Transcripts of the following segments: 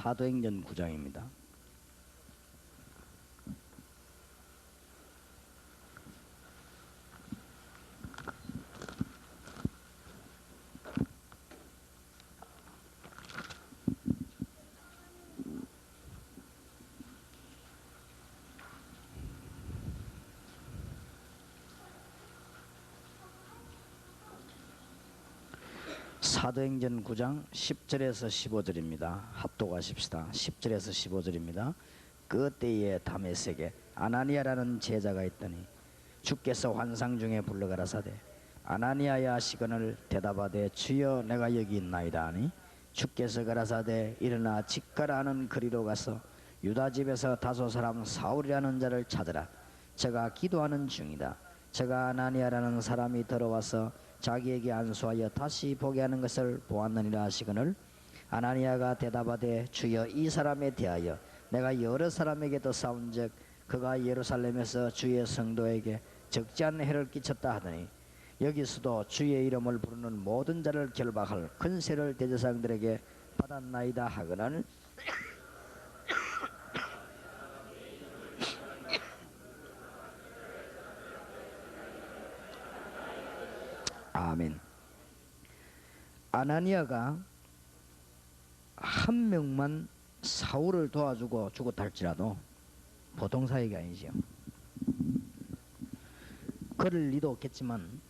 사도행전 9장입니다. 사도행전 9장 10절에서 15절입니다. 합독하십시다. 10절에서 15절입니다. 그때에 다메섹에 아나니아라는 제자가 있더니 주께서 환상 중에 불러가라사대 아나니아야 시건을 대답하되 주여 내가 여기 있나이다 하니 주께서 가라사대 일어나 직가라 하는 거리로 가서 유다 집에서 다소 사람 사울이라는 자를 찾으라. 저가 기도하는 중이다. 저가 아나니아라는 사람이 들어와서 자기에게 안수하여 다시 보게 하는 것을 보았느니라 하시거늘 아나니아가 대답하되 주여 이 사람에 대하여 내가 여러 사람에게도 싸운즉 그가 예루살렘에서 주의 성도에게 적지 않은 해를 끼쳤다 하더니 여기서도 주의 이름을 부르는 모든 자를 결박할 권세를 대제사장들에게 받았나이다 하거늘 아멘. 아나니아가 한 명만 사울을 도와주고 죽었다 할지라도 보통 사역이 아니지요. 그럴 리도 없겠지만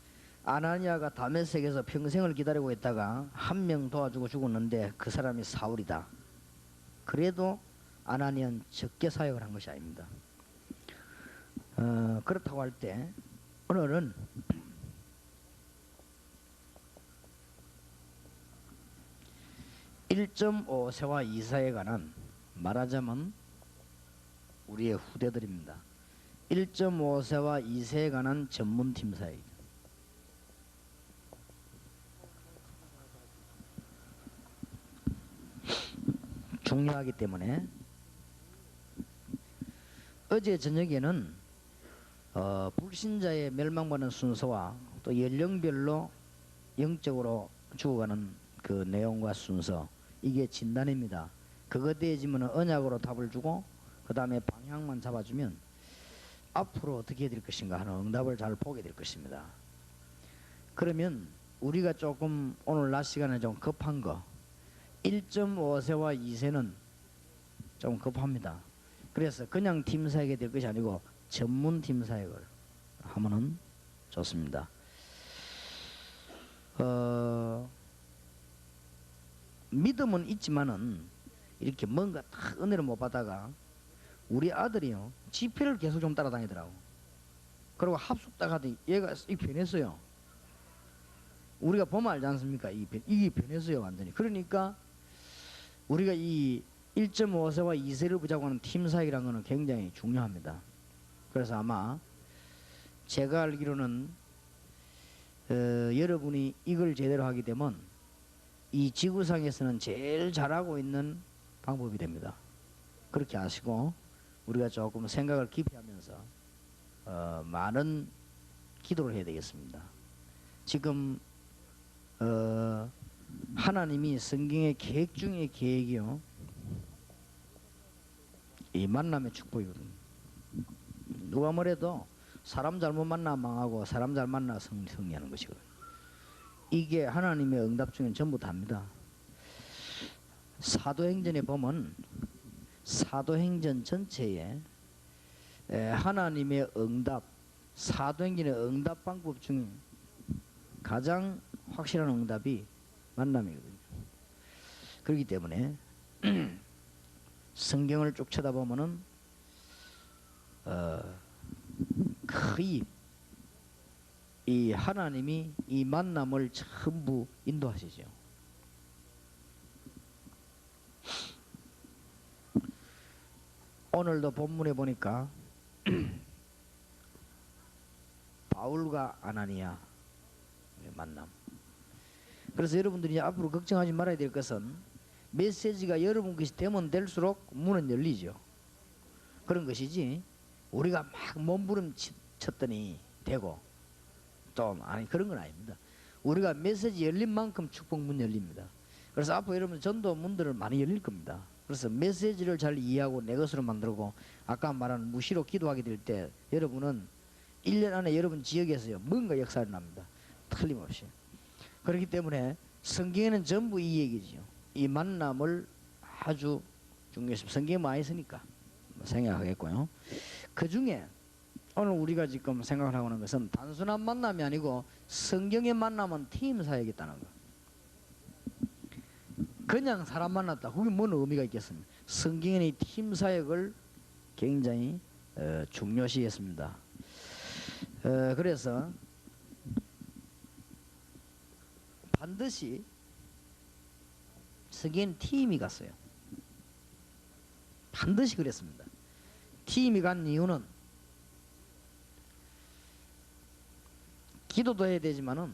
아나니아가 다메섹에서 평생을 기다리고 있다가 한 명 도와주고 죽었는데 그 사람이 사울이다. 그래도 아나니아는 적게 사역을 한 것이 아닙니다. 그렇다고 할 때 오늘은 1.5세와 2세에 관한 말하자면 우리의 후대들입니다. 1.5세와 2세에 관한 전문팀 사역. 중요하기 때문에 어제 저녁에는 불신자의 멸망받는 순서와 또 연령별로 영적으로 죽어가는 그 내용과 순서, 이게 진단입니다. 그거 되어지면 언약으로 답을 주고 그 다음에 방향만 잡아주면 앞으로 어떻게 해야 될 것인가 하는 응답을 잘 보게 될 것입니다. 그러면 우리가 조금 오늘 낮 시간에 좀 급한 거 1.5세와 2세는 좀 급합니다. 그래서 그냥 팀 사역이 될 것이 아니고 전문 팀 사역을 하면은 좋습니다. 믿음은 있지만은 이렇게 뭔가 딱 은혜를 못 받다가 우리 아들이요 지폐를 계속 좀 따라다니더라고. 그리고 합숙 딱 하더니 얘가 변했어요. 우리가 보면 알지 않습니까? 이게 변했어요 완전히. 그러니까 우리가 이 1.5세와 2세를 보자고 하는 팀 사역이라는 것은 굉장히 중요합니다. 그래서 아마 제가 알기로는 여러분이 이걸 제대로 하게 되면 이 지구상에서는 제일 잘하고 있는 방법이 됩니다. 그렇게 아시고 우리가 조금 생각을 깊이 하면서 많은 기도를 해야 되겠습니다. 지금 하나님이 성경의 계획 중의 계획이요 이 만남의 축복이거든요. 누가 뭐래도 사람 잘못 만나 망하고 사람 잘 만나 승리하는 것이거든요. 이게 하나님의 응답 중에 전부 다입니다. 사도행전에 보면 사도행전 전체에 하나님의 응답, 사도행전의 응답 방법 중에 가장 확실한 응답이 만남이거든요. 그렇기 때문에 성경을 쭉 쳐다보면은 거의 이 하나님이 이 만남을 전부 인도하시죠. 오늘도 본문에 보니까 바울과 아나니아 만남. 그래서 여러분들이 앞으로 걱정하지 말아야 될 것은 메시지가 여러분 것이 되면 될수록 문은 열리죠. 그런 것이지 우리가 막 몸부림쳤더니 되고 또 아니 그런 건 아닙니다. 우리가 메시지 열린 만큼 축복 문 열립니다. 그래서 앞으로 여러분 전도 문들은 많이 열릴 겁니다. 그래서 메시지를 잘 이해하고 내 것으로 만들고 아까 말한 무시로 기도하게 될 때 여러분은 1년 안에 여러분 지역에서요 뭔가 역사가 납니다. 틀림없이. 그렇기 때문에 성경에는 전부 이 얘기죠. 이 만남을 아주 중요했습니다. 성경에 많이 쓰니까 생각하겠고요. 그 중에 오늘 우리가 지금 생각을 하고 있는 것은 단순한 만남이 아니고 성경의 만남은 팀 사역이겠다는 거. 그냥 사람 만났다. 그게 뭔 의미가 있겠습니까? 성경의 팀 사역을 굉장히 중요시했습니다. 그래서 반드시 성경엔 팀이 갔어요. 반드시 그랬습니다. 팀이 간 이유는 기도도 해야 되지만은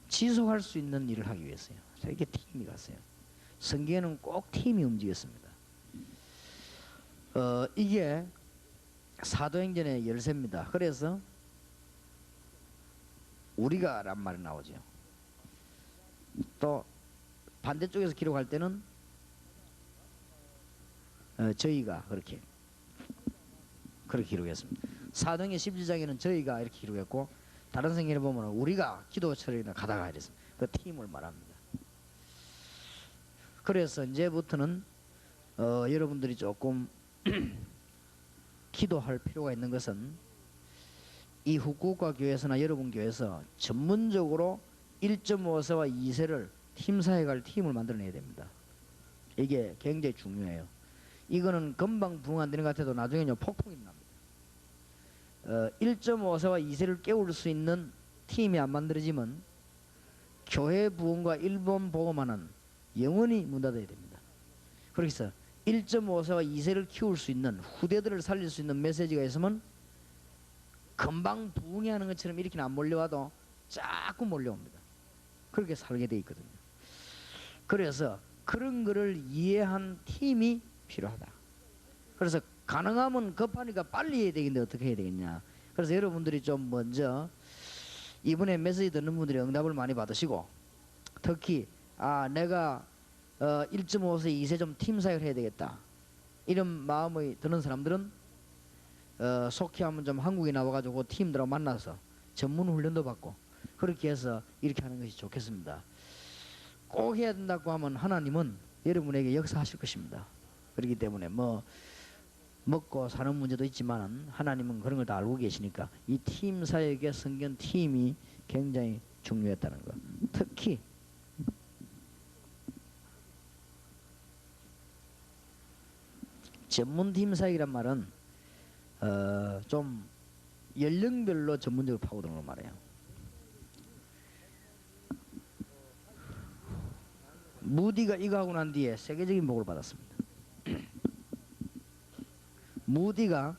지속할 수 있는 일을 하기 위해서요. 이렇게 팀이 갔어요. 성경에는 꼭 팀이 움직였습니다. 이게 사도행전의 열쇠입니다. 그래서 우리가란 말이 나오죠. 또 반대쪽에서 기록할 때는 저희가 그렇게 기록했습니다. 사도행전 17장에는 저희가 이렇게 기록했고 다른 성경에 보면 우리가 기도처럼 가다가 이랬습니다. 그 팀을 말합니다. 그래서 이제부터는 여러분들이 조금 기도할 필요가 있는 것은 이 후쿠오카 교회에서나 여러분 교회에서 전문적으로 1.5세와 2세를 팀 사역할 팀을 만들어내야 됩니다. 이게 굉장히 중요해요. 이거는 금방 부흥 안 되는 것 같아도 나중에는 폭풍이 납니다. 1.5세와 2세를 깨울 수 있는 팀이 안 만들어지면 교회 부흥과 일본 복음화는 영원히 문 닫아야 됩니다. 그래서 1.5세와 2세를 키울 수 있는 후대들을 살릴 수 있는 메시지가 있으면 금방 부흥이 하는 것처럼 이렇게 안 몰려와도 자꾸 몰려옵니다. 그렇게 살게 돼 있거든요. 그래서 그런 거를 이해한 팀이 필요하다. 그래서 가능하면 급하니까 빨리 해야 되겠는데 어떻게 해야 되겠냐. 그래서 여러분들이 좀 먼저 이번에 메시지 듣는 분들이 응답을 많이 받으시고 특히 내가 1.5세 2세 좀 팀 사역을 해야 되겠다 이런 마음이 드는 사람들은 속히 하면 좀 한국에 나와가지고 팀들하고 만나서 전문 훈련도 받고 그렇게 해서 이렇게 하는 것이 좋겠습니다. 꼭 해야 된다고 하면 하나님은 여러분에게 역사하실 것입니다. 그렇기 때문에 먹고 사는 문제도 있지만 하나님은 그런 걸 다 알고 계시니까 이 팀 사역의 성경 팀이 굉장히 중요했다는 것. 특히 전문팀 사역이란 말은 좀 연령별로 전문적으로 파고드는 걸 말해요. 무디가 이거 하고 난 뒤에 세계적인 복을 받았습니다. 무디가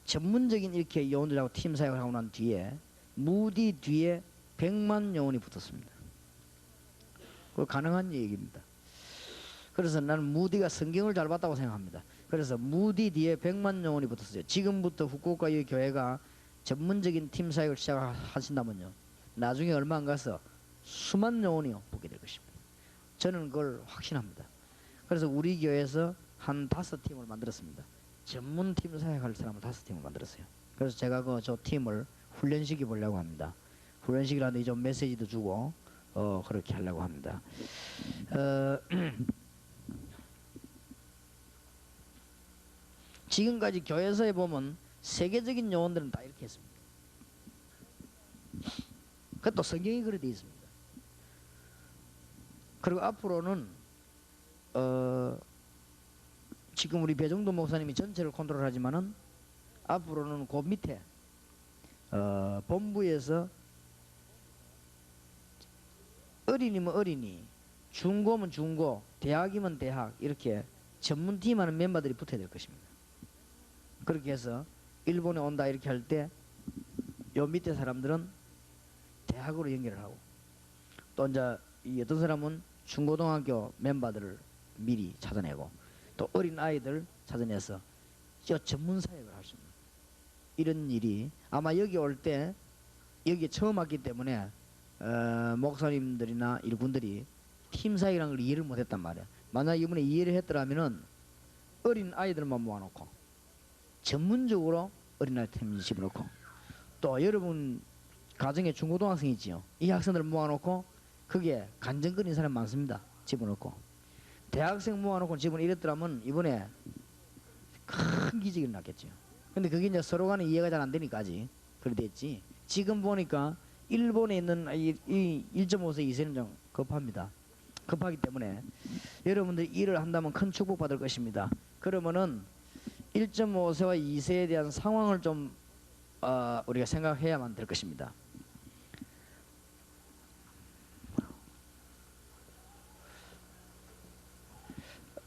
전문적인 이렇게 요원들하고 팀 사역을 하고 난 뒤에 무디 뒤에 100만 요원이 붙었습니다. 그거 가능한 얘기입니다. 그래서 나는 무디가 성경을 잘 봤다고 생각합니다. 그래서 무디 뒤에 100만 요원이 붙었어요. 지금부터 후쿠오카 이 교회가 전문적인 팀 사역을 시작하신다면요 나중에 얼마 안 가서 수만 요원이 붙게 될 것입니다. 저는 그걸 확신합니다. 그래서 우리 교회에서 한 5팀을 만들었습니다. 전문 팀 사역할 사람을 5팀을 만들었어요. 그래서 제가 저 팀을 훈련시켜 보려고 합니다. 훈련시키라는데 좀 메시지도 주고 그렇게 하려고 합니다. 지금까지 교회에서 보면 세계적인 요원들은 다 이렇게 했습니다. 그것도 성경이 그렇게 되어 있습니다. 그리고 앞으로는 지금 우리 배정도 목사님이 전체를 컨트롤하지만은 앞으로는 그 밑에 본부에서 어린이면 어린이, 중고면 중고, 대학이면 대학 이렇게 전문팀하는 멤버들이 붙어야 될 것입니다. 그렇게 해서 일본에 온다 이렇게 할 때 요 밑에 사람들은 대학으로 연결을 하고 또 이제 이 어떤 사람은 중고등학교 멤버들을 미리 찾아내고 또 어린 아이들 찾아내서 저 전문 사역을 할 수 있는 이런 일이 아마 여기 올 때 여기 처음 왔기 때문에 목사님들이나 일꾼들이 팀 사역이라는 걸 이해를 못했단 말이야. 만약 이번에 이해를 했더라면은 어린 아이들만 모아놓고 전문적으로 어린아이 팀 집어넣고, 또 여러분 가정에 중고등학생 있지요. 이 학생들 모아놓고 그게 간증거리는 사람 많습니다. 집어넣고 대학생 모아놓고 집어넣고 이랬더라면 이번에 큰 기적이 일어났겠죠. 근데 그게 이제 서로 간에 이해가 잘 안 되니까 아직 그래 됐지. 지금 보니까 일본에 있는 이 1.5세 2세는 좀 급합니다. 급하기 때문에 여러분들 일을 한다면 큰 축복 받을 것입니다. 그러면은 1.5세와 2세에 대한 상황을 좀 우리가 생각해야만 될 것입니다.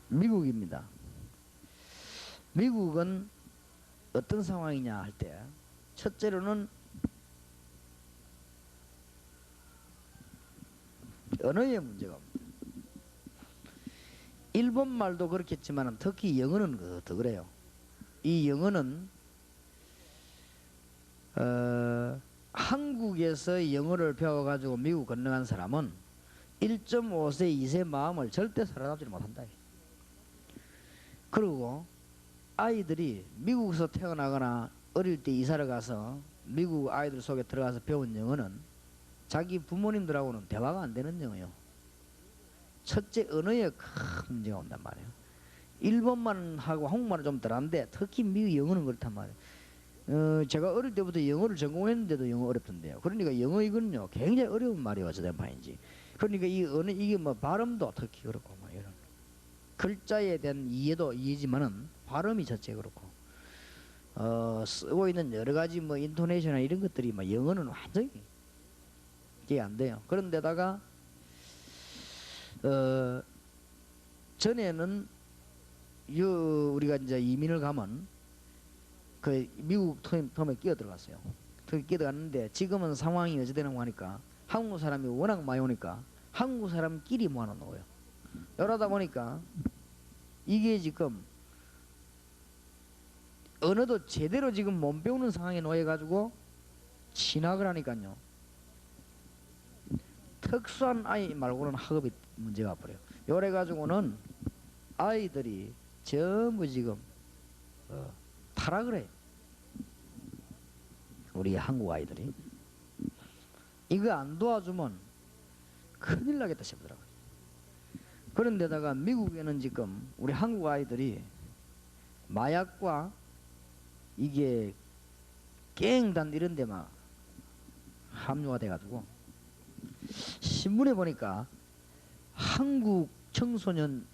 미국입니다. 미국은 어떤 상황이냐 할 때, 첫째로는 언어의 문제가 옵니다. 일본 말도 그렇겠지만 특히 영어는 더 그래요. 이 영어는 한국에서 영어를 배워가지고 미국 건너간 사람은 1.5세 2세 마음을 절대 살아남지 못한다. 그리고 아이들이 미국에서 태어나거나 어릴 때 이사를 가서 미국 아이들 속에 들어가서 배운 영어는 자기 부모님들하고는 대화가 안 되는 영어예요. 첫째, 언어에 큰 문제가 온단 말이에요. 일본말하고 한국말은 좀 덜한데 특히 미국 영어는 그렇단 말이에요. 제가 어릴 때부터 영어를 전공했는데도 영어 어렵던데요. 그러니까 영어 이거는요 굉장히 어려운 말이 어찌된 바인지. 그러니까 이 언어 이게 뭐 발음도 특히 그렇고 뭐 이런 글자에 대한 이해도 이해지만은 발음이 첫째 그렇고 쓰고 있는 여러 가지 뭐 인토네이션이나 이런 것들이 뭐 영어는 완전히 이해 안 돼요. 그런데다가 전에는 우리가 이제 이민을 가면 그 미국 텀에 끼어 들어갔어요. 거기 끼어 들어갔는데 지금은 상황이 어찌되는가 하니까 한국 사람이 워낙 많이 오니까 한국 사람끼리 모아놓는 거예요. 이러다 보니까 이게 지금 언어도 제대로 지금 못 배우는 상황에 놓여가지고 진학을 하니까요. 특수한 아이 말고는 학업이 문제가 버려요. 요래 가지고는 아이들이 전부 지금 타락을 해요. 우리 한국 아이들이 이거 안 도와주면 큰일 나겠다 싶더라고요. 그런데다가 미국에는 지금 우리 한국 아이들이 마약과 이게 갱단 이런 데만 함유가 돼가지고 신문에 보니까 한국 청소년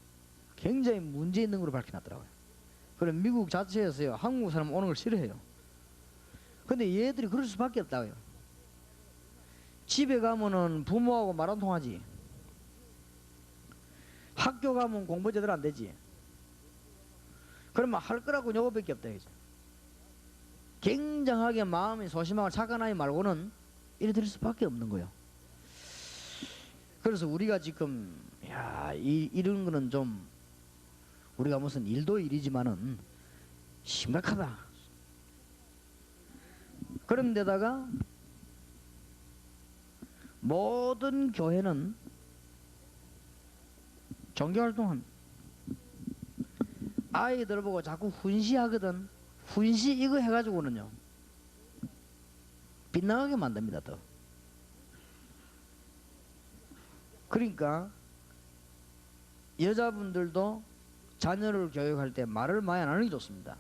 굉장히 문제 있는 걸로 밝혀놨더라고요. 그럼 미국 자체에서요 한국 사람 오는 걸 싫어해요. 근데 얘들이 그럴 수밖에 없다고요. 집에 가면은 부모하고 말 안 통하지. 학교 가면 공부 제대로 안 되지. 그러면 할 거라고 요거밖에 없다 이거죠. 굉장하게 마음이 소심하고 착한 아이 말고는 이래 될 수밖에 없는 거예요. 그래서 우리가 지금 이런 거는 좀 우리가 무슨 일도 일이지만은 심각하다. 그런데다가 모든 교회는 종교활동합니다. 아이들 보고 자꾸 훈시하거든. 훈시 이거 해가지고는요 빗나가게 만듭니다. 더 그러니까 여자분들도 자녀를 교육할 때 말을 많이 안 하는 게 좋습니다.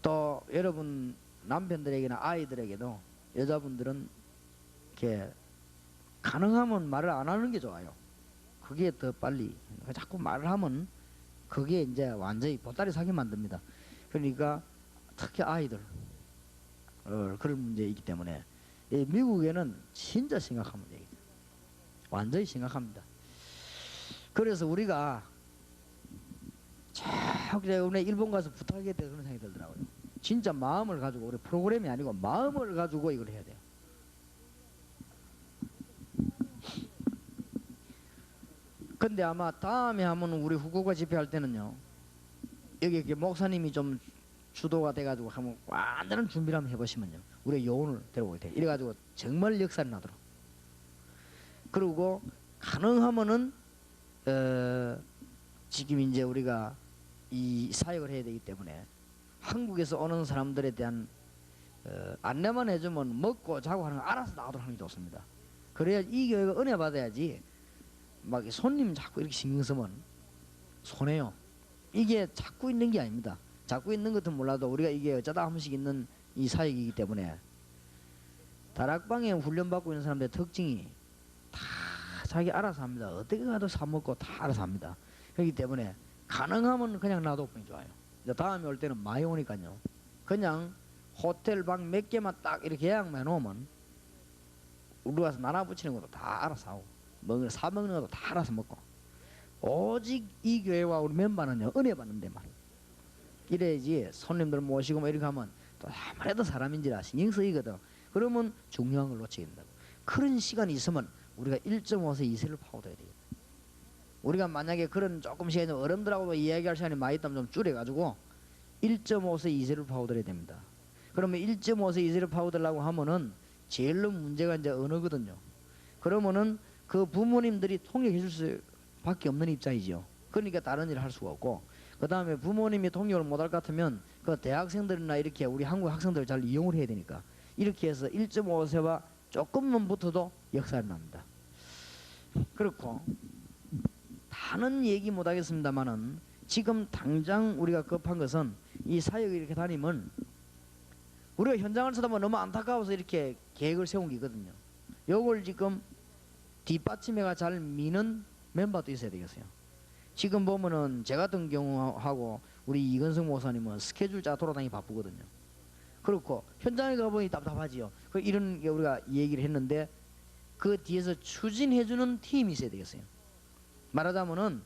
또 여러분 남편들에게나 아이들에게도 여자분들은 이렇게 가능하면 말을 안 하는 게 좋아요. 그게 더 빨리 자꾸 말을 하면 그게 이제 완전히 보따리 사게 만듭니다. 그러니까 특히 아이들 그런 문제이기 때문에 미국에는 진짜 심각한 문제입니다. 완전히 심각합니다. 그래서 우리가 자꾸 일본 가서 부탁해야 돼 그런 생각이 들더라고요. 진짜 마음을 가지고 우리 프로그램이 아니고 마음을 가지고 이걸 해야 돼요. 근데 아마 다음에 하면 우리 후쿠오카 집회할 때는요 여기 이렇게 목사님이 좀 주도가 돼가지고 한번 완전한 준비를 한번 해보시면요 우리 요원을 데려오게 돼요. 이래가지고 정말 역사를 나도록 그리고 가능하면은 지금 이제 우리가 이 사역을 해야 되기 때문에 한국에서 오는 사람들에 대한 안내만 해주면 먹고 자고 하는 거 알아서 나가도록 하는 게 좋습니다. 그래야 이 교회가 은혜 받아야지 막 손님 자꾸 이렇게 신경 쓰면 손해요. 이게 자꾸 있는 게 아닙니다. 자꾸 있는 것은 몰라도 우리가 이게 어쩌다 한 번씩 있는 이 사역이기 때문에 다락방에 훈련받고 있는 사람들의 특징이 다 자기 알아서 합니다. 어떻게 가도 사 먹고 다 알아서 합니다. 그렇기 때문에 가능하면 그냥 놔둬보면 좋아요. 이제 다음에 올 때는 많이 오니까요. 그냥 호텔 방 몇 개만 딱 이렇게 예약만 해놓으면 우리 와서 나눠 붙이는 것도 다 알아서 하고 사 먹는 것도 다 알아서 먹고 오직 이 교회와 우리 멤버는요 은혜 받는 데만 이래야지 손님들 모시고 뭐 이렇게 하면 또 아무래도 사람인지라 신경 쓰이거든. 그러면 중요한 걸 놓치게 된다고. 그런 시간이 있으면 우리가 1.5세 2세를 파고들어야 되겠다. 우리가 만약에 그런 조금 시간이 어른들하고 이야기할 시간이 많이 있다면 좀 줄여가지고 1.5세 2세를 파고들어야 됩니다. 그러면 1.5세 2세를 파고들려고 하면은 제일로 문제가 이제 언어거든요. 그러면은 그 부모님들이 통역해 줄 수밖에 없는 입장이죠. 그러니까 다른 일을 할 수가 없고, 그 다음에 부모님이 통역을 못할 것 같으면 그 대학생들이나 이렇게 우리 한국 학생들을 잘 이용을 해야 되니까 이렇게 해서 1.5세와 조금만 붙어도 역사를 납니다. 그렇고 다는 얘기 못하겠습니다만은 지금 당장 우리가 급한 것은 이 사역을 이렇게 다니면 우리가 현장을 쳐다보면 너무 안타까워서 이렇게 계획을 세운 게 있거든요. 요걸 지금 뒷받침해가 잘 미는 멤버도 있어야 되겠어요. 지금 보면은 제 같은 경우하고 우리 이건성 목사님은 스케줄 짜 돌아다니기 바쁘거든요. 그렇고 현장에 가보니 답답하지요. 이런 게 우리가 얘기를 했는데 그 뒤에서 추진해주는 팀이 있어야 되겠어요. 말하자면은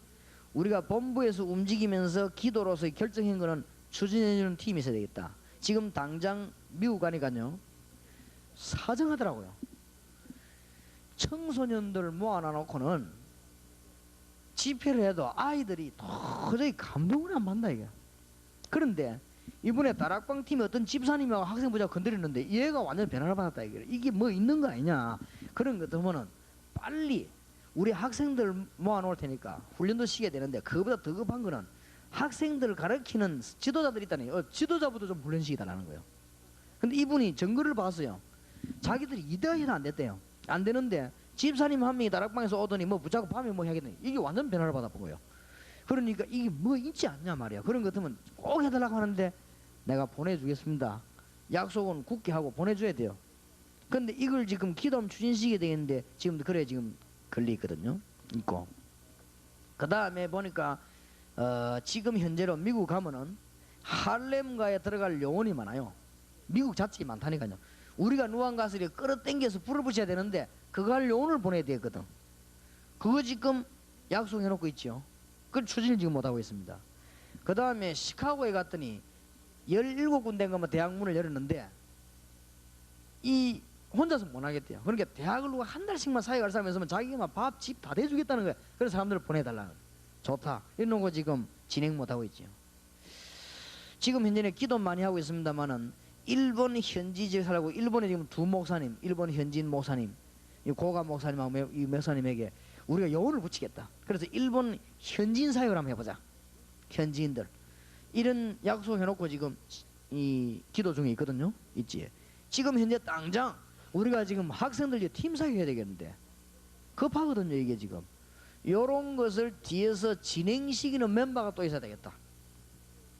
우리가 본부에서 움직이면서 기도로서 결정한 거는 추진해주는 팀이 있어야 되겠다. 지금 당장 미국 가니까요 사정하더라고요. 청소년들 모아놔 놓고는 집회를 해도 아이들이 도저히 감동을 안 받는다 이게. 그런데 이번에 다락방 팀이 어떤 집사님하고 학생부자가 건드렸는데 얘가 완전 변화를 받았다 이게. 이게 뭐 있는 거 아니냐. 그런 것 보면은 빨리 우리 학생들 모아놓을 테니까 훈련도 시켜야 되는데 그거보다 더 급한 거는 학생들을 가르치는 지도자들이 있다니 지도자부터 좀 훈련시키달라는 거예요. 근데 이분이 증거를 봤어요. 자기들이 이대화해도 안 됐대요. 안 되는데 집사님 한 명이 다락방에서 오더니 뭐 붙잡고 밤에 뭐 해야겠네. 이게 완전 변화를 받아보고요. 그러니까 이게 뭐 있지 않냐 말이야. 그런 것 같으면 꼭 해달라고 하는데 내가 보내주겠습니다. 약속은 굳게 하고 보내줘야 돼요. 근데 이걸 지금 기도하면 추진시키게 되겠는데 지금 그래 지금 걸려 있거든요. 있고 그 다음에 보니까 지금 현재로 미국 가면은 할렘가에 들어갈 요원이 많아요. 미국 자체가 많다니까요. 우리가 누안 가서 이렇게 끌어당겨서 불을 붙여야 되는데 그거 할 요원을 보내야 되거든. 그거 지금 약속해 놓고 있죠. 그걸 추진을 지금 못하고 있습니다. 그 다음에 시카고에 갔더니 17군데 가면 대학 문을 열었는데 이 혼자서 못 하겠대요. 그러니까 대학을 누가 한 달씩만 사역할 사람이 있으면 자기가 밥, 집 다 대주겠다는 거야. 그래서 사람들을 보내달라. 좋다. 이런 거 지금 진행 못하고 있죠. 지금 현재는 기도 많이 하고 있습니다만은 일본 현지지에 살고 일본에 지금 두 목사님, 일본 현지인 목사님, 이 고가 목사님하고 이 목사님에게 우리가 요원을 붙이겠다. 그래서 일본 현지인 사역을 한번 해보자. 현지인들 이런 약속 해놓고 지금 이 기도 중에 있거든요. 있지. 지금 현재 당장 우리가 지금 학생들 팀 사역해야 되겠는데 급하거든요. 이게 지금 요런 것을 뒤에서 진행시키는 멤버가 또 있어야 되겠다.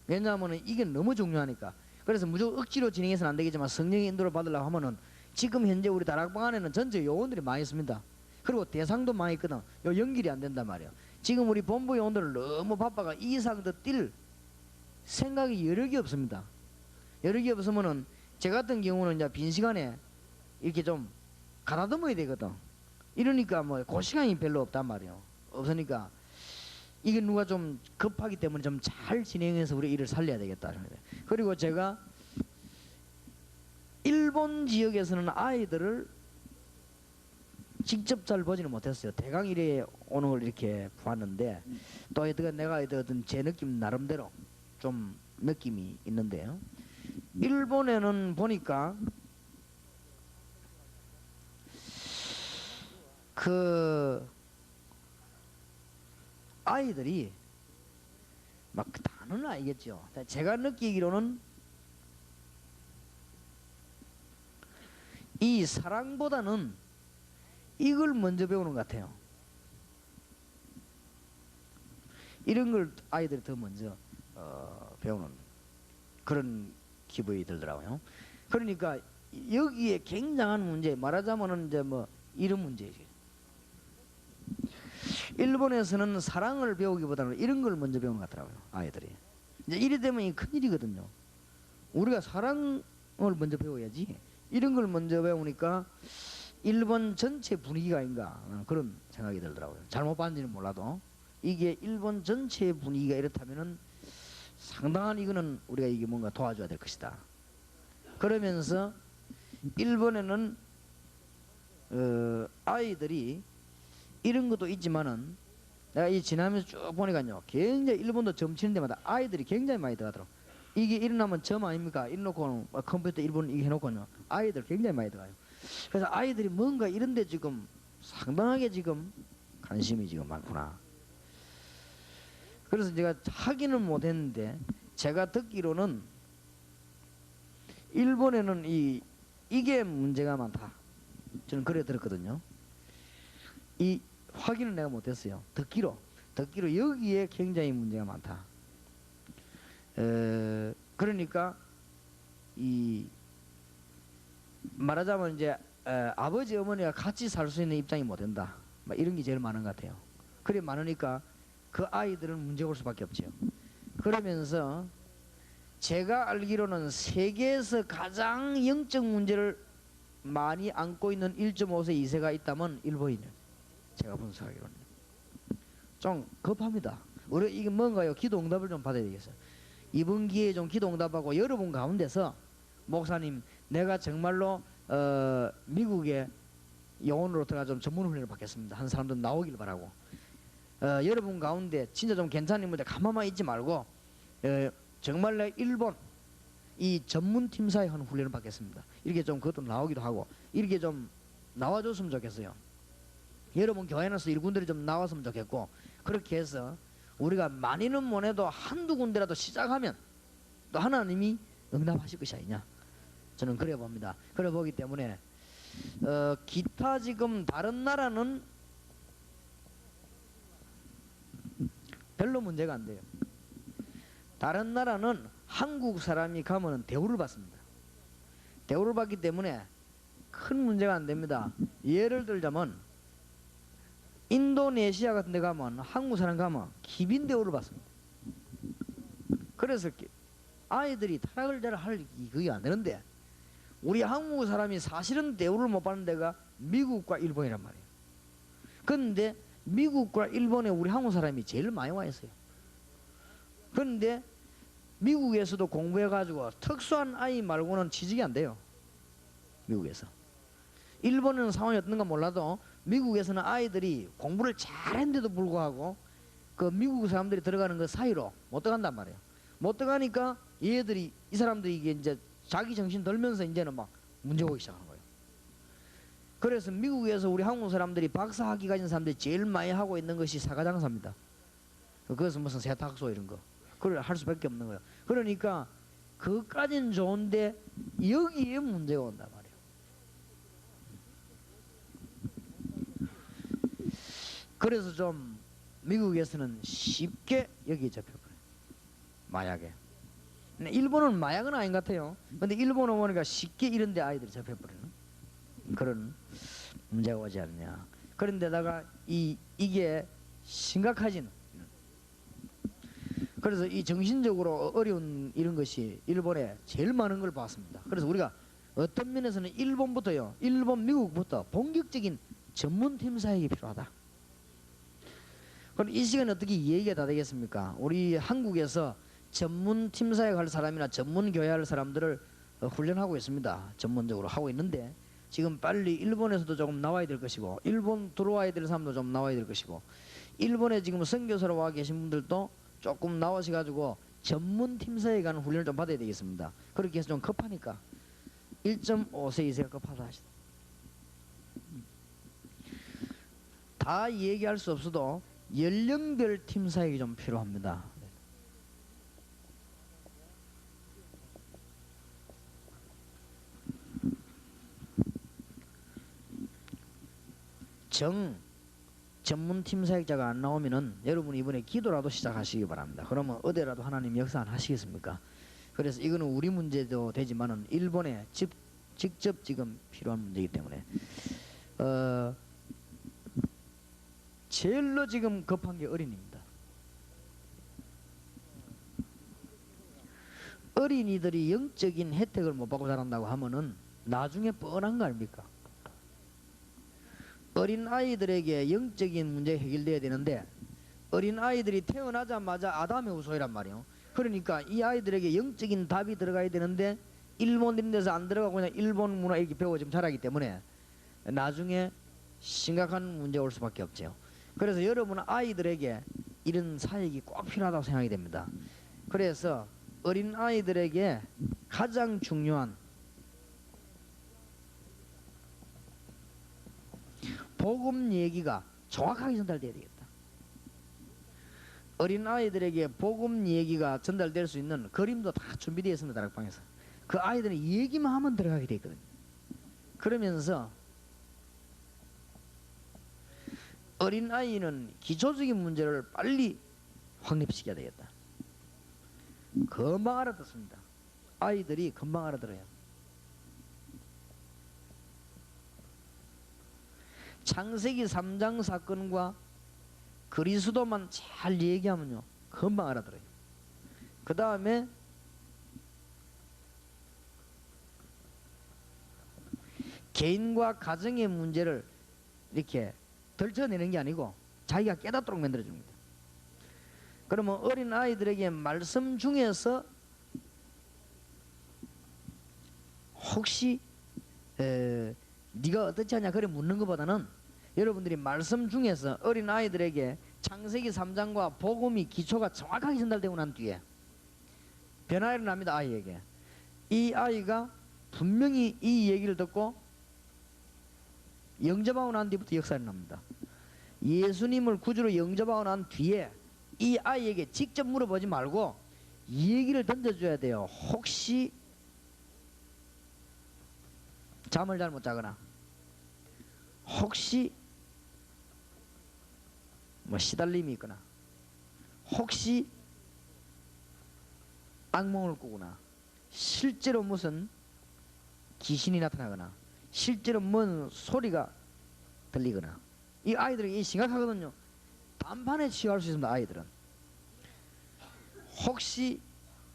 왜냐하면 이게 너무 중요하니까. 그래서 무조건 억지로 진행해서는 안 되겠지만 성령의 인도를 받으려고 하면은 지금 현재 우리 다락방 안에는 전체 요원들이 많이 있습니다. 그리고 대상도 많이 있거든. 요 연결이 안 된단 말이야. 지금 우리 본부 요원들은 너무 바빠가 이 이상 더 뛸 생각이 여력이 없습니다. 여력이 없으면은 제 같은 경우는 이제 빈 시간에 이렇게 좀 가다듬어야 되거든. 이러니까 뭐 그 시간이 별로 없단 말이에요. 없으니까 이게 누가 좀 급하기 때문에 좀 잘 진행해서 우리 일을 살려야 되겠다. 그리고 제가 일본 지역에서는 아이들을 직접 잘 보지는 못했어요. 대강 이래 오는 걸 이렇게 보았는데 또 내가 어떤 제 느낌 나름대로 좀 느낌이 있는데요. 일본에는 보니까 그 아이들이 막 단어는 알겠죠. 제가 느끼기로는 이 사랑보다는 이걸 먼저 배우는 것 같아요. 이런 걸 아이들이 더 먼저 배우는 그런 기분이 들더라고요. 그러니까 여기에 굉장한 문제, 말하자면은 이제 뭐 이런 문제지. 일본에서는 사랑을 배우기보다는 이런 걸 먼저 배우는 것 같더라고요, 아이들이. 이제 이래 되면 이 큰일이거든요. 우리가 사랑을 먼저 배워야지. 이런 걸 먼저 배우니까 일본 전체 분위기가 아닌가 그런 생각이 들더라고요. 잘못 봤는지는 몰라도 이게 일본 전체의 분위기가 이렇다면은 상당한 이거는 우리가 이게 뭔가 도와줘야 될 것이다. 그러면서 일본에는 아이들이 이런 것도 있지만은 내가 이 지나면서 쭉 보니까요, 굉장히 일본도 점 치는 데마다 아이들이 굉장히 많이 들어가더라고. 이게 일어나면 점 아닙니까? 이래놓고 컴퓨터 일본 이게 해놓고요, 아이들 굉장히 많이 들어가요. 그래서 아이들이 뭔가 이런데 지금 상당하게 지금 관심이 지금 많구나. 그래서 제가 하기는 못했는데 제가 듣기로는 일본에는 이게 문제가 많다. 저는 그래 들었거든요. 이 확인은 내가 못했어요. 듣기로 여기에 굉장히 문제가 많다. 그러니까 이 말하자면 이제 아버지 어머니가 같이 살 수 있는 입장이 못 된다. 막 이런 게 제일 많은 것 같아요. 그래 많으니까 그 아이들은 문제 올 수밖에 없죠. 그러면서 제가 알기로는 세계에서 가장 영적 문제를 많이 안고 있는 1.5세 2세가 있다면 일본이에요. 제가 분석하기로는 좀 급합니다. 우리 이게 뭔가요? 기도 응답을 좀 받아야 되겠어요. 이번 기회에 좀 기도 응답하고 여러분 가운데서 목사님, 내가 정말로 미국에 영혼으로 들어가 좀 전문 훈련을 받겠습니다 한 사람도 나오길 바라고, 여러분 가운데 진짜 좀 괜찮은 분들 가만만 있지 말고 정말 내 일본 이 전문 팀사에 하는 훈련을 받겠습니다, 이렇게 좀 그것도 나오기도 하고 이렇게 좀 나와줬으면 좋겠어요. 여러분 교회에서 일군들이 좀 나왔으면 좋겠고, 그렇게 해서 우리가 많이는 못해도 한두 군데라도 시작하면 또 하나님이 응답하실 것이 아니냐, 저는 그래 봅니다. 그래 보기 때문에 기타 지금 다른 나라는 별로 문제가 안 돼요. 다른 나라는 한국 사람이 가면은 대우를 받습니다. 대우를 받기 때문에 큰 문제가 안 됩니다. 예를 들자면 인도네시아 같은 데 가면 한국 사람 가면 기빈 대우를 받습니다. 그래서 아이들이 타락을 잘 할 그게 안 되는데, 우리 한국 사람이 사실은 대우를 못 받는 데가 미국과 일본이란 말이에요. 그런데 미국과 일본에 우리 한국 사람이 제일 많이 와 있어요. 그런데 미국에서도 공부해가지고 특수한 아이 말고는 취직이 안 돼요. 미국에서. 일본은 상황이 어떤가 몰라도 미국에서는 아이들이 공부를 잘했는데도 불구하고 그 미국 사람들이 들어가는 그 사이로 못 들어간단 말이에요. 못 들어가니까 얘들이, 이 사람들이 이게 이제 자기 정신 들면서 이제는 막 문제 오기 시작하는 거예요. 그래서 미국에서 우리 한국 사람들이 박사학위 가진 사람들이 제일 많이 하고 있는 것이 사가장사입니다. 그것은 무슨 세탁소 이런 거 그걸 할 수밖에 없는 거예요. 그러니까 그까지는 좋은데 여기에 문제가 온단 말이에요. 그래서 좀 미국에서는 쉽게 여기에 잡혀버려요, 마약에. 일본은 마약은 아닌 것 같아요. 근데 일본은 보니까 쉽게 이런 데 아이들이 잡혀버리는 그런 문제가 오지 않느냐. 그런데다가 이게 심각하지는, 그래서 이 정신적으로 어려운 이런 것이 일본에 제일 많은 걸 봤습니다. 그래서 우리가 어떤 면에서는 일본부터요, 일본 미국부터 본격적인 전문팀 사역이 필요하다. 그럼 이 시간에 어떻게 이해가 다 되겠습니까? 우리 한국에서 전문 팀 사역할 사람이나 전문 교회 할 사람들을 훈련하고 있습니다. 전문적으로 하고 있는데 지금 빨리 일본에서도 조금 나와야 될 것이고, 일본 들어와야 될 사람도 좀 나와야 될 것이고, 일본에 지금 선교사로 와 계신 분들도 조금 나오셔가지고 전문 팀 사역에 가는 훈련을 좀 받아야 되겠습니다. 그렇게 해서 좀 급하니까 1.5세 2세가 급하다 하시다. 다 얘기할 수 없어도 연령별 팀 사역이 좀 필요합니다. 전문 팀 사역자가 안 나오면은 여러분 이번에 기도라도 시작하시기 바랍니다. 그러면 어디라도 하나님 역사 안 하시겠습니까? 그래서 이거는 우리 문제도 되지만은 일본에 직접 지금 필요한 문제이기 때문에 제일로 지금 급한 게 어린이입니다. 어린이들이 영적인 혜택을 못 받고 자란다고 하면은 나중에 뻔한 거 아닙니까? 어린 아이들에게 영적인 문제 해결돼야 되는데 어린 아이들이 태어나자마자 아담의 후손이란 말이에요. 그러니까 이 아이들에게 영적인 답이 들어가야 되는데 일본 이런 데서 안 들어가고 그냥 일본 문화 이렇게 배워 지금 자라기 때문에 나중에 심각한 문제 올 수밖에 없죠. 그래서 여러분 아이들에게 이런 사역이 꼭 필요하다고 생각이 됩니다. 그래서 어린 아이들에게 가장 중요한 복음 얘기가 정확하게 전달돼야 되겠다. 어린 아이들에게 복음 얘기가 전달될 수 있는 그림도 다 준비되어 있습니다. 다락방에서 그 아이들은 얘기만 하면 들어가게 돼 있거든요. 그러면서 어린 아이는 기초적인 문제를 빨리 확립시켜야 되겠다. 금방 알아듣습니다. 아이들이 금방 알아들어요. 창세기 3장 사건과 그리스도만 잘 얘기하면요 금방 알아들어요. 그 다음에 개인과 가정의 문제를 이렇게 덜쳐내는 게 아니고 자기가 깨닫도록 만들어줍니다. 그러면 어린 아이들에게 말씀 중에서 혹시 네가 어떻지 하냐 그래 묻는 것보다는 여러분들이 말씀 중에서 어린 아이들에게 창세기 3장과 복음이 기초가 정확하게 전달되고 난 뒤에 변화가 일어납니다. 아이에게. 이 아이가 분명히 이 얘기를 듣고 영접하고 난 뒤부터 역사가 일어납니다. 예수님을 구주로 영접하고 난 뒤에 이 아이에게 직접 물어보지 말고 이 얘기를 던져줘야 돼요. 혹시 잠을 잘못 자거나 혹시 뭐 시달림이 있거나 혹시 악몽을 꾸거나 실제로 무슨 귀신이 나타나거나 실제로 뭔 소리가 들리거나 이 아이들이 심각하거든요. 단판에 치유할 수 있습니다. 아이들은 혹시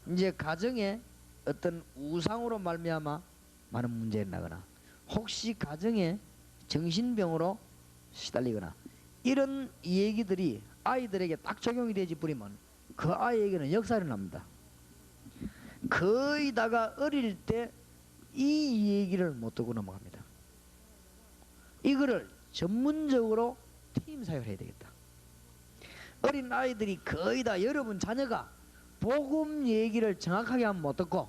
이제 가정에 어떤 우상으로 말미암아 많은 문제가 나거나 혹시 가정에 정신병으로 시달리거나 이런 얘기들이 아이들에게 딱 적용이 되지 버리면 그 아이에게는 역사가 일어납니다. 거의 다가 어릴 때 이 얘기를 못 듣고 넘어갑니다. 이거를 전문적으로 팀 사역을 해야 되겠다. 어린 아이들이 거의 다 여러분 자녀가 복음 얘기를 정확하게 하면 못 듣고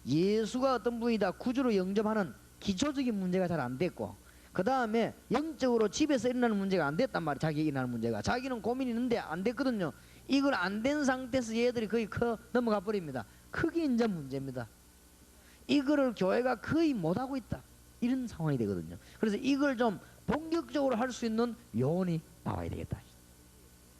예수가 어떤 분이다 구주로 영접하는 기초적인 문제가 잘 안 됐고 그 다음에 영적으로 집에서 일어나는 문제가 안 됐단 말이에요. 자기 일어나는 문제가 자기는 고민이 있는데 안 됐거든요. 이걸 안 된 상태에서 얘들이 거의 넘어가 버립니다. 그게 이제 문제입니다. 이거를 교회가 거의 못하고 있다 이런 상황이 되거든요. 그래서 이걸 좀 본격적으로 할 수 있는 요원이 나와야 되겠다.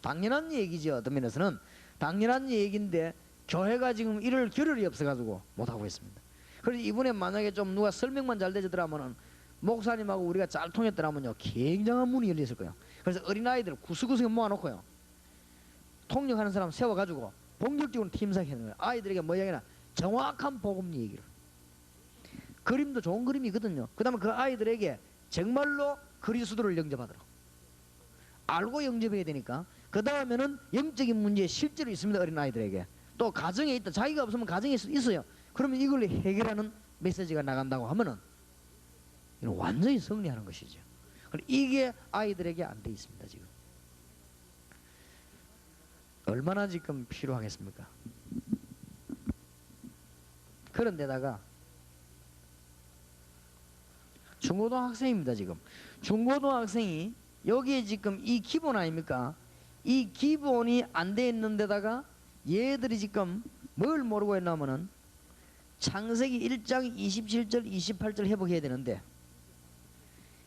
당연한 얘기죠. 어떤 면에서는 당연한 얘기인데 교회가 지금 이럴 겨를이 없어가지고 못하고 있습니다. 그래서 이번에 만약에 좀 누가 설명만 잘 되더라면은 목사님하고 우리가 잘 통했더라면요 굉장한 문이 열렸을 거예요. 그래서 어린아이들 구석구석에 모아놓고요 통역하는 사람 세워가지고 본격적으로 팀사역하는 거예요. 아이들에게 뭐 이야기나 정확한 복음 얘기를 그림도 좋은 그림이거든요. 그 다음에 그 아이들에게 정말로 그리스도를 영접하도록 알고 영접해야 되니까 그 다음에는 영적인 문제에 실제로 있습니다. 어린아이들에게 또 가정에 있다 자기가 없으면 가정에 있어요. 그러면 이걸 해결하는 메시지가 나간다고 하면은 이건 완전히 승리하는 것이죠. 이게 아이들에게 안 돼 있습니다. 지금 얼마나 지금 필요하겠습니까? 그런데다가 중고등학생입니다. 지금 중고등학생이 여기에 지금 이 기본 아닙니까? 이 기본이 안 돼 있는 데다가 얘들이 지금 뭘 모르고 했냐면은 창세기 1장 27절 28절 회복해야 되는데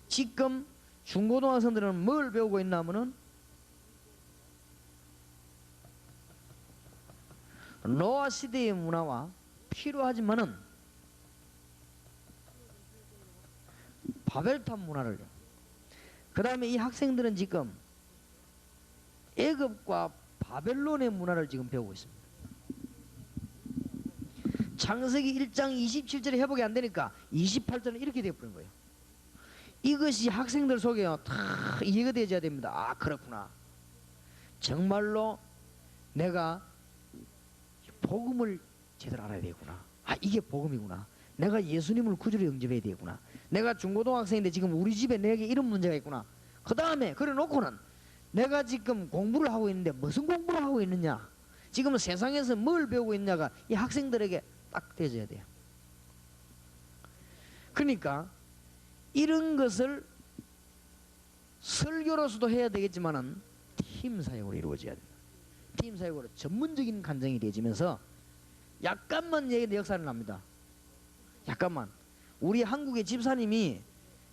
지금 중고등학생들은 뭘 배우고 있냐면은 노아 시대의 문화와 필요하지만은 바벨탑 문화를, 그 다음에 이 학생들은 지금 애굽과 바벨론의 문화를 지금 배우고 있습니다. 창세기 1장 27절에 회복이 안 되니까 28절은 이렇게 되어버린 거예요. 이것이 학생들 속에요 다 이해가 되어야 됩니다. 아, 그렇구나, 정말로 내가 복음을 제대로 알아야 되겠구나. 아, 이게 복음이구나. 내가 예수님을 구주로 영접해야 되겠구나. 내가 중고등학생인데 지금 우리 집에 내게 이런 문제가 있구나. 그 다음에 그래 놓고는 내가 지금 공부를 하고 있는데 무슨 공부를 하고 있느냐, 지금 세상에서 뭘 배우고 있냐가 이 학생들에게 딱 되어져야 돼요. 그러니까 이런 것을 설교로서도 해야 되겠지만은 팀 사역으로 이루어져야 돼요. 팀 사역으로 전문적인 간증이 되어지면서 약간만 얘기는 역사를 납니다. 약간만. 우리 한국의 집사님이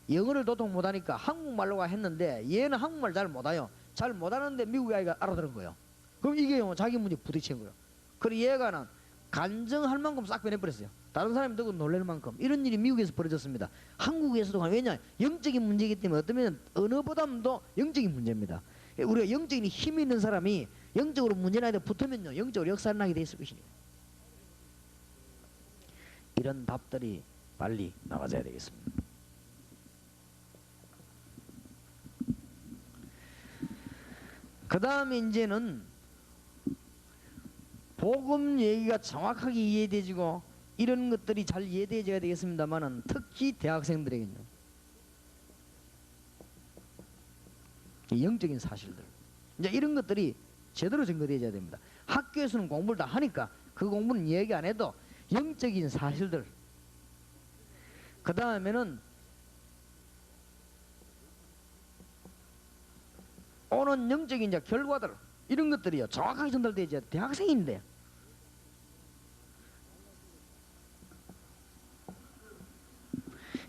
영어를 도통 못하니까 한국말로가 했는데 얘는 한국말 잘 못해요. 잘 못하는데 미국 아이가 알아들은 거예요. 그럼 이게 자기 문제 부딪힌 거예요. 그리고 얘가는 간증할 만큼 싹 변해버렸어요. 다른 사람이 듣고 놀랄 만큼. 이런 일이 미국에서 벌어졌습니다. 한국에서도. 왜냐, 영적인 문제이기 때문에 어쩌면 언어보다도 영적인 문제입니다. 우리가 영적인 힘이 있는 사람이 영적으로 문제나 붙으면요 영적으로 역사를 나게 돼 있을 것입니다. 이런 답들이 빨리 나가져야 되겠습니다. 그 다음에 이제는 복음 얘기가 정확하게 이해되지고 이런 것들이 잘 이해되어야 되겠습니다만은 특히 대학생들에게는요, 영적인 사실들, 이제 이런 것들이 제대로 증거되어야 됩니다. 학교에서는 공부를 다 하니까 그 공부는 얘기 안 해도 영적인 사실들, 그 다음에는 오는 영적인 이제 결과들, 이런 것들이요 정확하게 전달되어야 돼. 대학생인데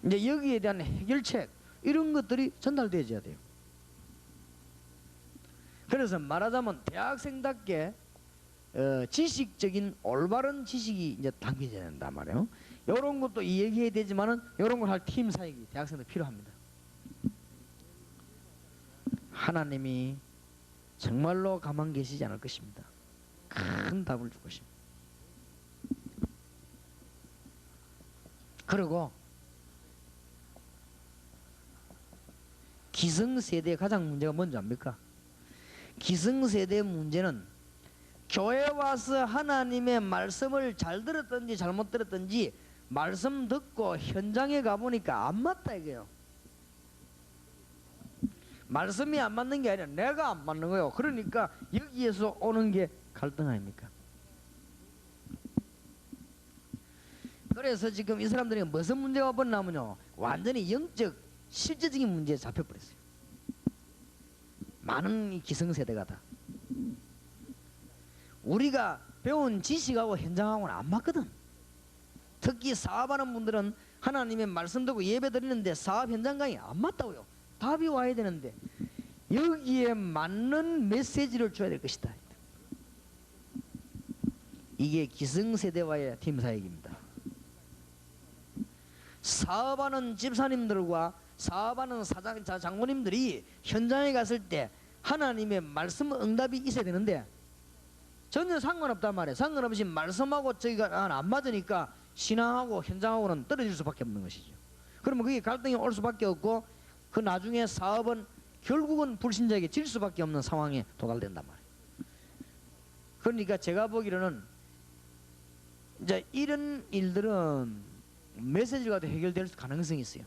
이제 여기에 대한 해결책, 이런 것들이 전달되어야 돼요. 그래서 말하자면 대학생답게 지식적인 올바른 지식이 이제 담겨져야 된단 말이에요. 이런 것도 얘기해야 되지만은 이런 걸 할 팀 사역이 대학생들 필요합니다. 하나님이 정말로 가만 계시지 않을 것입니다. 큰 답을 줄 것입니다. 그리고 기성세대의 가장 문제가 뭔지 압니까? 기성세대의 문제는 교회 와서 하나님의 말씀을 잘 들었든지 잘못 들었든지 말씀 듣고 현장에 가보니까 안 맞다 이거예요. 말씀이 안 맞는 게 아니라 내가 안 맞는 거예요. 그러니까 여기에서 오는 게 갈등 아닙니까? 그래서 지금 이 사람들이 무슨 문제가 벌어나면요 완전히 영적 실제적인 문제에 잡혀버렸어요. 많은 기성세대가 다 우리가 배운 지식하고 현장하고는 안 맞거든. 특히 사업하는 분들은 하나님의 말씀 듣고 예배 드리는데 사업 현장감이 안 맞다고요. 답이 와야 되는데 여기에 맞는 메시지를 줘야 될 것이다. 이게 기성세대와의 팀 사역입니다. 사업하는 집사님들과 사업하는 장모님들이 현장에 갔을 때 하나님의 말씀 응답이 있어야 되는데 전혀 상관없단 말이에요. 상관없이 말씀하고 저희가 안 맞으니까 신앙하고 현장하고는 떨어질 수밖에 없는 것이죠. 그러면 그게 갈등이 올 수밖에 없고 그 나중에 사업은 결국은 불신자에게 질 수밖에 없는 상황에 도달된단 말이에요. 그러니까 제가 보기로는 이제 이런 일들은 메시지가 해결될 가능성이 있어요.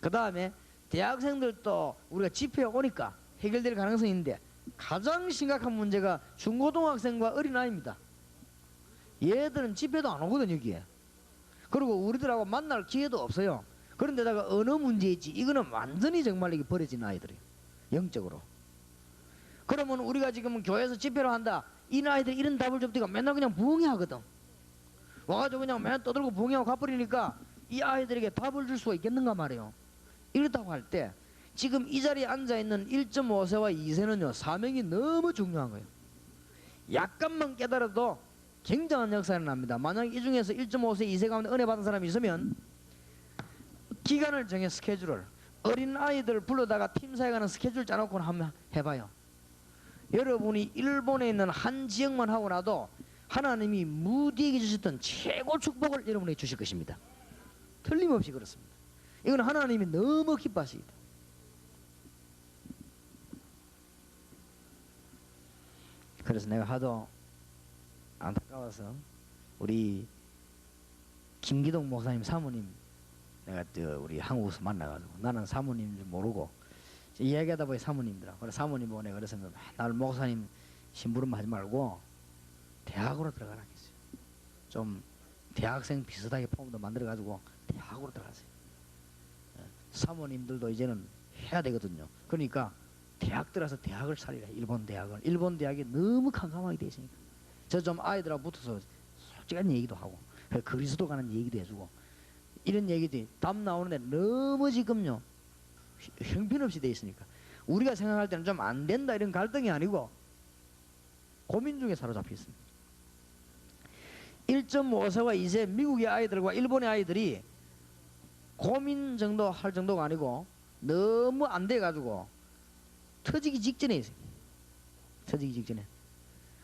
그 다음에 대학생들도 우리가 집회에 오니까 해결될 가능성이 있는데 가장 심각한 문제가 중고등학생과 어린아이입니다. 얘들은 집회도 안 오거든 여기에. 그리고 우리들하고 만날 기회도 없어요. 그런데다가 언어 문제이지 이거는 완전히 정말 이게 버려진 아이들이에요. 영적으로. 그러면 우리가 지금 교회에서 집회를 한다. 이 아이들이 이런 답을 줍니까? 맨날 그냥 부흥회하거든. 와가지고 그냥 맨날 떠들고 부흥회하고 가버리니까 이 아이들에게 답을 줄 수가 있겠는가 말이에요. 이렇다고 할 때 지금 이 자리에 앉아있는 1.5세와 2세는요 사명이 너무 중요한 거예요. 약간만 깨달아도 굉장한 역사가 납니다. 만약 이 중에서 1.5세 2세 가운데 은혜 받은 사람이 있으면 기간을 정해 스케줄을 어린 아이들 불러다가 팀 사역하는 스케줄 짜놓고 한번 해봐요. 여러분이 일본에 있는 한 지역만 하고 나도 하나님이 무디에게 주셨던 최고 축복을 여러분에게 주실 것입니다. 틀림없이 그렇습니다. 이건 하나님이 너무 기뻐하시기다. 그래서 내가 하도 안타까워서 우리 김기동 목사님 사모님 내가 우리 한국에서 만나가지고 나는 사모님 줄 모르고 이야기하다 보니 사모님들아. 그래 사모님 보고 내가 그래서 나를 목사님 심부름 하지 말고 대학으로 들어가라 했어요. 좀 대학생 비슷하게 폼도 만들어가지고 대학으로 들어가세요. 사모님들도 이제는 해야 되거든요. 그러니까 대학 들어서 대학을 차리라. 일본 대학을. 일본 대학이 너무 캄캄하게 돼 있으니까 저 좀 아이들하고 붙어서 솔직한 얘기도 하고 그리스도 가는 얘기도 해주고 이런 얘기들이 답 나오는데 너무 지금요 형편없이 돼 있으니까 우리가 생각할 때는 좀 안 된다 이런 갈등이 아니고 고민 중에 사로잡혀 있습니다. 1.5세와 2세 미국의 아이들과 일본의 아이들이 고민 정도 할 정도가 아니고 너무 안 돼가지고 터지기 직전에 있어요. 터지기 직전에.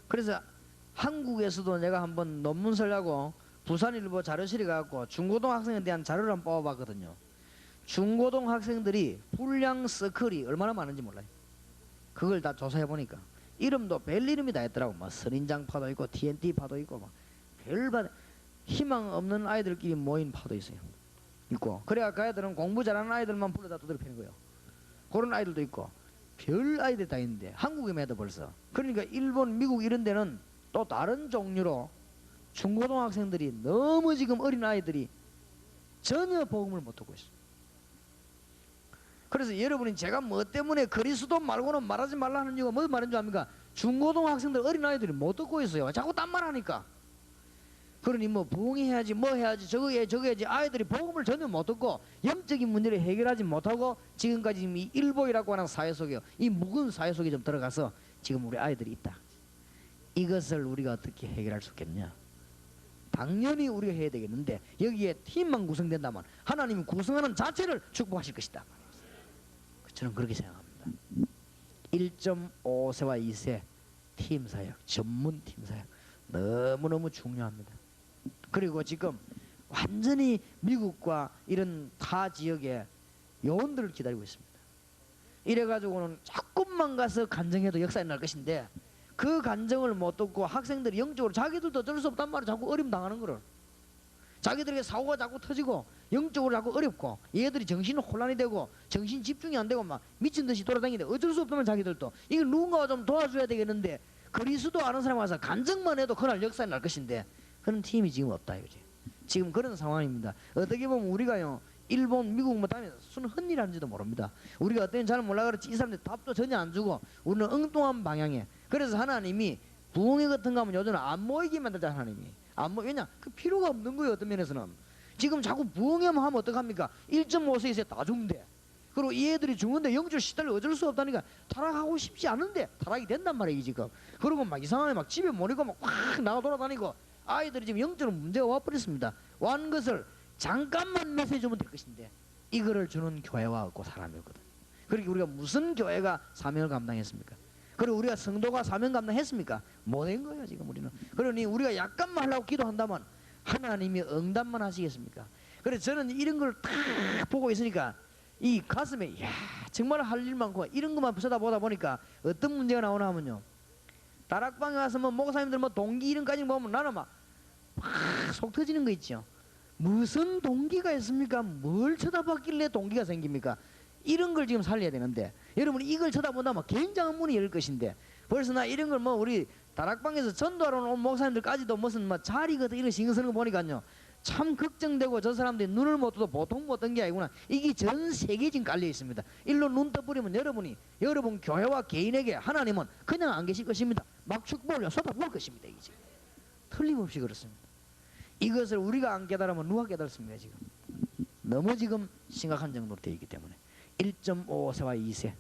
그래서 한국에서도 내가 한번 논문 쓰려고 부산일보 자료실에 가고 중고등 학생에 대한 자료를 한번 뽑아봤거든요. 중고등 학생들이 불량 서클이 얼마나 많은지 몰라요. 그걸 다 조사해보니까 이름도 별 이름이 다 있더라고. 뭐 선인장파도 있고 TNT파도 있고 막 별반 희망 없는 아이들끼리 모인 파도 있어요. 있고 그래야 그 아이들은 공부 잘하는 아이들만 불러다 두드려 패는 거예요. 그런 아이들도 있고 별 아이들 다 있는데 한국에 매도 벌써. 그러니까 일본, 미국 이런 데는 또 다른 종류로 중고등학생들이 너무 지금 어린 아이들이 전혀 복음을 못 듣고 있어요. 그래서 여러분이 제가 뭐 때문에 그리스도 말고는 말하지 말라 하는 이유가 뭐 말인 줄 압니까? 중고등학생들 어린 아이들이 못 듣고 있어요. 자꾸 딴 말 하니까. 그러니 뭐 부흥해야지 뭐 해야지 저거 해야지 아이들이 복음을 전혀 못 듣고 영적인 문제를 해결하지 못하고 지금까지 이 일보이라고 하는 사회 속에 이 묵은 사회 속에 좀 들어가서 지금 우리 아이들이 있다. 이것을 우리가 어떻게 해결할 수 있겠냐? 당연히 우리가 해야 되겠는데 여기에 팀만 구성된다면 하나님이 구성하는 자체를 축복하실 것이다. 저는 그렇게 생각합니다. 1.5세와 2세 팀 사역, 전문 팀 사역 너무너무 중요합니다. 그리고 지금 완전히 미국과 이런 타 지역에 요원들을 기다리고 있습니다. 이래가지고는 조금만 가서 간증해도 역사에 날 것인데 그 간증을 못 듣고 학생들이 영적으로 자기들도 어쩔 수 없단 말이에요. 자꾸 어려움 당하는 거를. 자기들에게 사고가 자꾸 터지고 영적으로 자꾸 어렵고 얘들이 정신 혼란이 되고 정신 집중이 안 되고 막 미친 듯이 돌아다니는데 어쩔 수 없다면 자기들도 이걸 누군가가 좀 도와줘야 되겠는데 그리스도 아는 사람 와서 간증만 해도 그날 역사에 날 것인데 그런 팀이 지금 없다 이거지. 지금 그런 상황입니다. 어떻게 보면 우리가요 일본, 미국 뭐 다음에 수는 헛일하는지도 모릅니다. 우리가 어떤 잘 몰라 그렇지 이 사람들 답도 전혀 안 주고 우리는 엉뚱한 방향에. 그래서 하나님이 부흥회 같은 거 하면 요즘은 안 모이게 만들자 하나님이. 왜냐 그 필요가 없는 거예요. 어떤 면에서는 지금 자꾸 부흥회만 하면 어떡합니까? 1.5세 이제 다 죽는데 그리고 이 애들이 죽는데 영적 시달려 어쩔 수 없다니까 타락하고 싶지 않은데 타락이 된단 말이에요 지금. 그리고 막 이상하게 막 집에 모니까 막 확 나가 돌아다니고 아이들이 지금 영적으로 문제가 와버렸습니다. 완 것을 잠깐만 메시지 주면 될 것인데 이거를 주는 교회와 없고 사람이 없거든. 그러니까 우리가 무슨 교회가 사명을 감당했습니까? 그리고 우리가 성도가 사명 감당했습니까? 못한 거예요 지금 우리는. 그러니 우리가 약간만 하려고 기도한다면 하나님이 응답만 하시겠습니까? 그래서 저는 이런 걸 딱 보고 있으니까 이 가슴에 야 정말 할 일 많고 이런 것만 쳐다보다 보니까 어떤 문제가 나오나 하면요 다락방에 와서 뭐 목사님들 뭐 동기 이름까지 보면 나는 막 속 터지는 거 있죠. 무슨 동기가 있습니까? 뭘 쳐다봤길래 동기가 생깁니까? 이런 걸 지금 살려야 되는데 여러분이 이걸 쳐다본다면 굉장한 문이 열릴 것인데 벌써 나 이런 걸 뭐 우리 다락방에서 전도하러 온 목사님들까지도 무슨 뭐 자리거든 이런 신경 쓰는 거 보니까요 참 걱정되고 저 사람들이 눈을 못 떠도 보통 못 뜬 게 아니구나. 이게 전 세계에 지금 깔려 있습니다. 일로 눈 떠버리면 여러분 교회와 개인에게 하나님은 그냥 안 계실 것입니다. 막 축복을 쏟아부을 것입니다. 이게 지금 틀림없이 그렇습니다. 이것을 우리가 안 깨달으면 누가 깨달습니까? 지금 너무 지금 심각한 정도로 되어 있기 때문에 1.5세와 2세.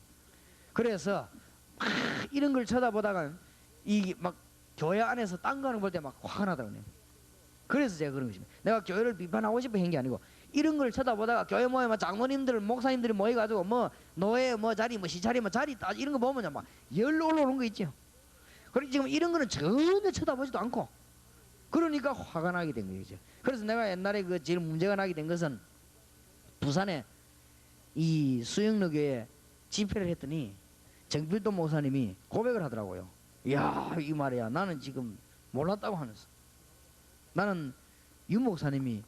그래서 막 이런 걸 쳐다보다가 이 막 교회 안에서 딴 거는 볼 때 막 화가 나더라고요. 그래서 제가 그런 것입니다. 내가 교회를 비판하고 싶어 한 게 아니고 이런 걸 쳐다보다가 교회 모임에 장로님들 목사님들이 모여가지고 뭐 노예 뭐 자리 뭐 시자리 뭐 자리 따 이런 거 보면 막 열 올라오는 거 있죠. 그리고 지금 이런 거는 전혀 쳐다보지도 않고 그러니까 화가 나게 된 거죠. 그래서 내가 옛날에 그 제일 문제가 나게 된 것은 부산에 이 수영로교에 집회를 했더니 정필도 목사님이 고백을 하더라고요. 이야, 이 말이야. 나는 지금 몰랐다고 하면서 나는 유 목사님이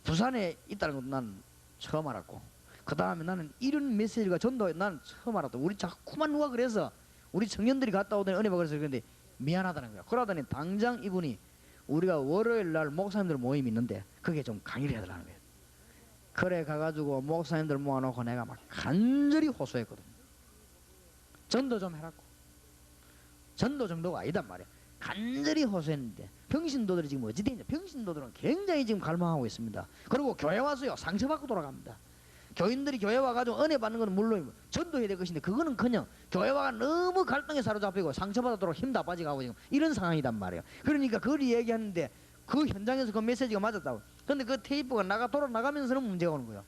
부산에 있다는 것도 난 처음 알았고 그 다음에 나는 이런 메시지가 전도에 난 처음 알았다. 우리 자꾸만 누가 그래서 우리 청년들이 갔다 오더니 은혜 받으래서 그런데 미안하다는 거야. 그러더니 당장 이분이 우리가 월요일 날 목사님들 모임이 있는데 그게 좀 강의를 해달라는 거예요. 그래 가가지고 목사님들 모아놓고 내가 막 간절히 호소했거든. 전도 좀 해라고. 전도 정도가 아니단 말이야. 간절히 호소했는데 평신도들이 지금 어찌 되냐. 평신도들은 굉장히 지금 갈망하고 있습니다. 그리고 교회 와서요 상처받고 돌아갑니다. 교인들이 교회 와가지고 은혜 받는 건 물론 전도해야 될 것인데 그거는커녕 교회 와가 너무 갈등에 사로잡히고 상처받도록 힘 다 빠져가고 지금 이런 상황이단 말이에요. 그러니까 그걸 얘기하는데 그 현장에서 그 메시지가 맞았다고. 근데 그 테이프가 돌아 나가면서는 문제가 오는 거예요.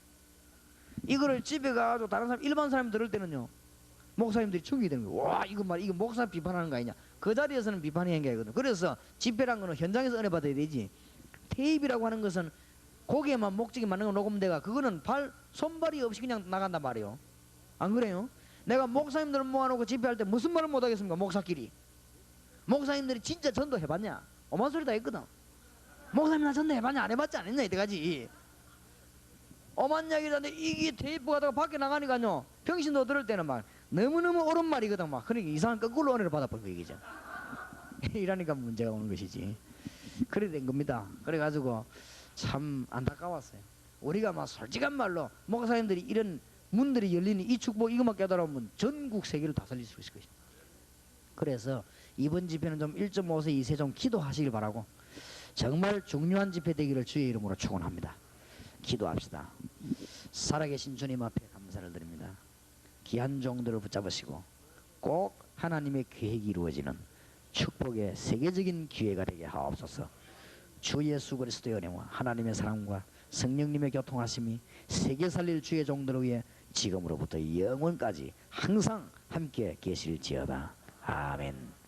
이거를 집에 가서 다른 사람 일반 사람이 들을 때는요 목사님들이 충격이 되는 거예요. 와 이거 말 이거 목사 비판하는 거 아니냐. 그 자리에서는 비판이 한 게 아니거든. 그래서 집회란 거는 현장에서 은혜 받아야 되지. 테이프라고 하는 것은 거기에만 목적이 맞는 거 녹음대가 그거는 손발이 없이 그냥 나간단 말이에요. 안 그래요? 내가 목사님들 모아놓고 집회할 때 무슨 말을 못하겠습니까? 목사끼리. 목사님들이 진짜 전도 해봤냐? 오만 소리 다 했거든. 목사님 나 전도 해봤냐? 안 해봤지 않았냐? 이때까지. 오만 이야기를 하는데 이게 테이프 가다가 밖에 나가니까요 평신도 들을 때는 막 너무너무 옳은 말이거든. 막 그러니까 이상한 거꾸로 은혜를 받아버리고 얘기죠. 이러니까 문제가 오는 것이지. 그래 된 겁니다. 그래가지고 참 안타까웠어요. 우리가 막 솔직한 말로 목사님들이 이런 문들이 열리는 이 축복 이것만 깨달으면 전국 세계를 다 살릴 수 있을 것입니다. 그래서 이번 집회는 좀 1.5세 2세 좀 기도하시길 바라고 정말 중요한 집회 되기를 주의 이름으로 축원합니다. 기도합시다. 살아계신 주님 앞에 감사를 드립니다. 귀한 종들을 붙잡으시고 꼭 하나님의 계획이 이루어지는 축복의 세계적인 기회가 되게 하옵소서. 주 예수 그리스도의 은혜와 하나님의 사랑과 성령님의 교통하심이 세계 살릴 주의 종들을 위해 지금으로부터 영원까지 항상 함께 계실지어다. 아멘.